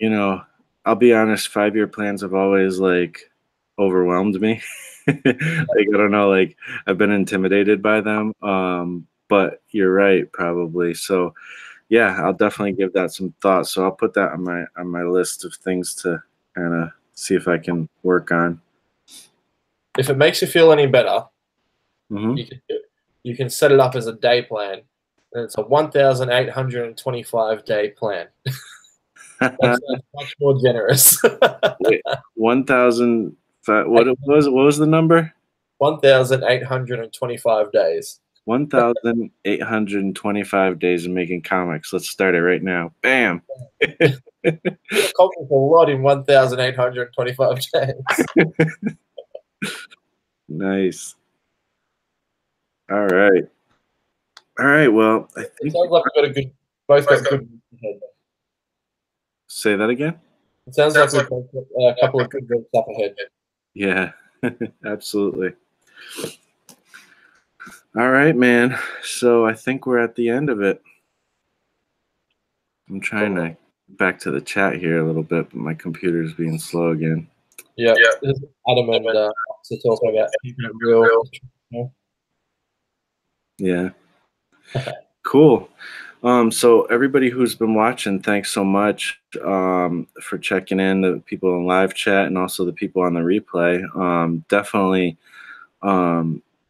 [SPEAKER 1] I'll be honest, 5-year plans have always like overwhelmed me. Like I don't know, like I've been intimidated by them. But you're right, probably. So yeah, I'll definitely give that some thought. So I'll put that on my list of things to kind of see if I can work on.
[SPEAKER 2] If it makes you feel any better,
[SPEAKER 1] Hmm.
[SPEAKER 2] you can set it up as a day plan, and it's a 1,825 day plan. That sounds much more generous.
[SPEAKER 1] Wait, 1,000. What was the number?
[SPEAKER 2] 1,825 days.
[SPEAKER 1] 1,825 days of making comics. Let's start it right now. Bam.
[SPEAKER 2] You accomplish a lot in 1,825 days.
[SPEAKER 1] Nice. All right. All right. Well, I
[SPEAKER 2] It
[SPEAKER 1] think
[SPEAKER 2] sounds like we've got both got good weeks ahead.
[SPEAKER 1] say that again.
[SPEAKER 2] It sounds like we've got a couple of good weeks up ahead.
[SPEAKER 1] Yeah, absolutely. All right, man. So I think we're at the end of it. I'm trying to back to the chat here a little bit, but my computer's being slow again.
[SPEAKER 2] Yeah. This is Adam and to talk about keeping it real.
[SPEAKER 1] Yeah. Cool. So everybody who's been watching, thanks so much for checking in, the people in live chat and also the people on the replay. Definitely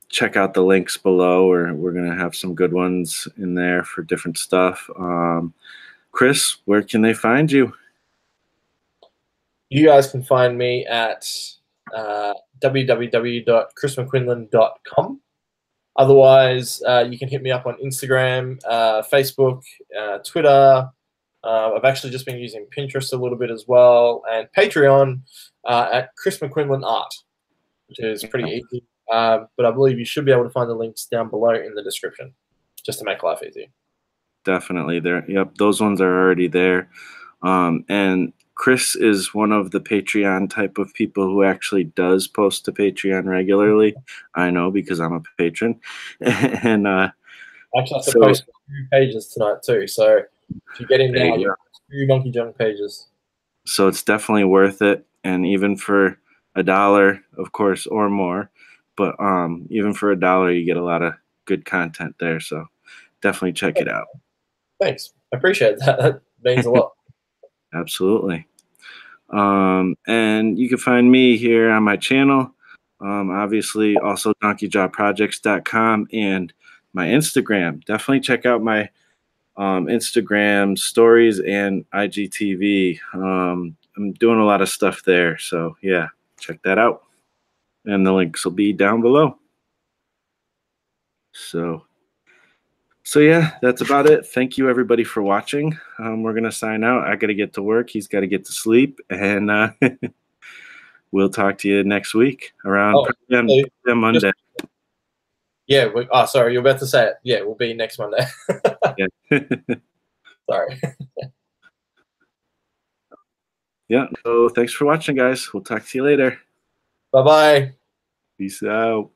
[SPEAKER 1] check out the links below, or we're going to have some good ones in there for different stuff. Chris, where can they find you?
[SPEAKER 2] You guys can find me at www.chrismcquinlan.com. Otherwise, you can hit me up on Instagram, Facebook, Twitter. I've actually just been using Pinterest a little bit as well, and Patreon at Chris McQuinlan Art, which is pretty easy. But I believe you should be able to find the links down below in the description, just to make life easy.
[SPEAKER 1] Definitely there. Yep, those ones are already there. And Chris is one of the Patreon type of people who actually does post to Patreon regularly. I know because I'm a patron. And
[SPEAKER 2] Actually, I have to post 2 pages tonight too. So if you get in now, you'll post 2 Monkey Junk pages.
[SPEAKER 1] So it's definitely worth it. And even for $1, of course, or more, but even for $1, you get a lot of good content there. So definitely check it out.
[SPEAKER 2] Thanks. I appreciate that. That means a lot.
[SPEAKER 1] Absolutely. And you can find me here on my channel. Obviously, also donkeyjawprojects.com and my Instagram. Definitely check out my Instagram stories and IGTV. I'm doing a lot of stuff there. So, yeah, check that out. And the links will be down below. So yeah, that's about it. Thank you everybody for watching. We're gonna sign out. I gotta get to work. He's got to get to sleep, and we'll talk to you next week around Monday.
[SPEAKER 2] Yeah. Sorry, you're about to say it. Yeah, we'll be next Monday.
[SPEAKER 1] Yeah.
[SPEAKER 2] Sorry.
[SPEAKER 1] Yeah. So thanks for watching, guys. We'll talk to you later.
[SPEAKER 2] Bye-bye.
[SPEAKER 1] Peace out.